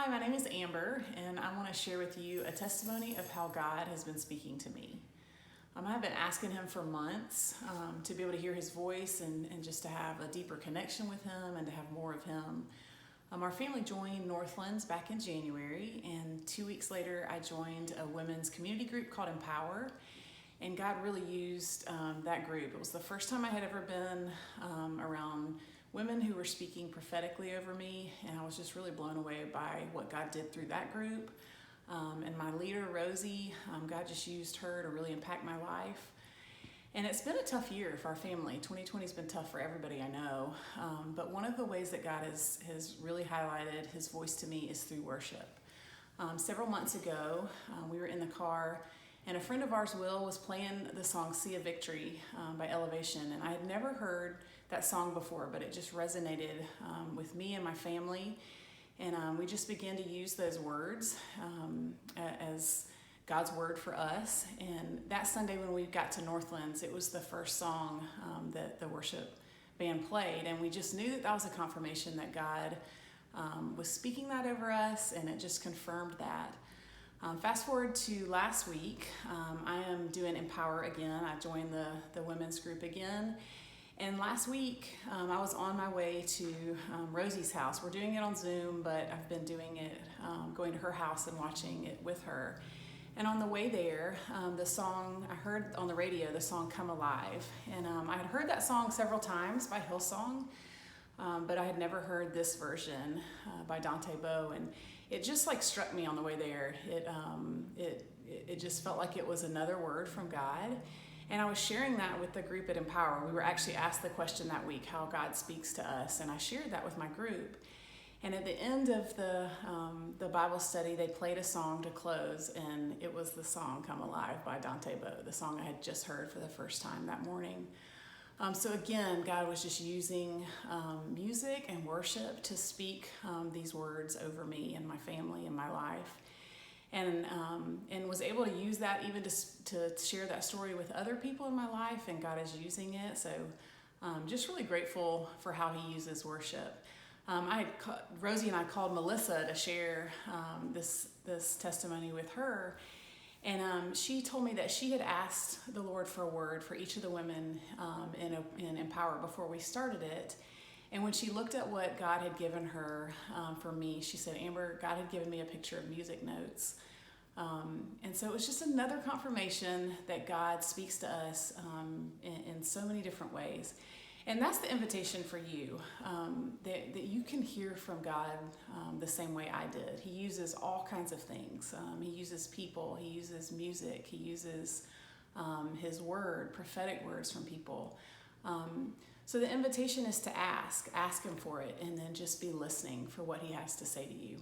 Hi, my name is Amber, and I want to share with you a testimony of how God has been speaking to me. I've been asking Him for months to be able to hear His voice and just to have a deeper connection with Him and to have more of Him. Our family joined Northlands back in January, and 2 weeks later I joined a women's community group called Empower, and God really used that group. It was the first time I had ever been around women who were speaking prophetically over me, and I was just really blown away by what God did through that group. And my leader, Rosie, God just used her to really impact my life. And it's been a tough year for our family. 2020 has been tough for everybody I know. But one of the ways that God has really highlighted His voice to me is through worship. Several months ago, we were in the car, and a friend of ours, Will, was playing the song Sea of Victory by Elevation. And I had never heard that song before, but it just resonated with me and my family. And we just began to use those words as God's word for us. And that Sunday when we got to Northlands, it was the first song that the worship band played. And we just knew that that was a confirmation that God was speaking that over us, and it just confirmed that. Fast forward to last week, I am doing Empower again. I joined the women's group again. And last week, I was on my way to Rosie's house. We're doing it on Zoom, but I've been doing it, going to her house and watching it with her. And on the way there, the song, I heard on the radio the song Come Alive. And I had heard that song several times by Hillsong, but I had never heard this version by Dante Bowe. And it just like struck me on the way there. It just felt like it was another word from God. And I was sharing that with the group at Empower. We were actually asked the question that week, how God speaks to us, and I shared that with my group. And at the end of the Bible study, they played a song to close, and it was the song Come Alive by Dante Bowe, the song I had just heard for the first time that morning. So again, God was just using music and worship to speak these words over me and my family and my life. And was able to use that even to share that story with other people in my life, and God is using it. So just really grateful for how He uses worship. Rosie and I called Melissa to share this testimony with her, and she told me that she had asked the Lord for a word for each of the women in Empower before we started it. And when she looked at what God had given her for me, she said, Amber, God had given me a picture of music notes. And so it was just another confirmation that God speaks to us in so many different ways. And that's the invitation for you, that you can hear from God the same way I did. He uses all kinds of things. He uses people, He uses music, He uses His word, prophetic words from people. So the invitation is to ask Him for it, and then just be listening for what He has to say to you.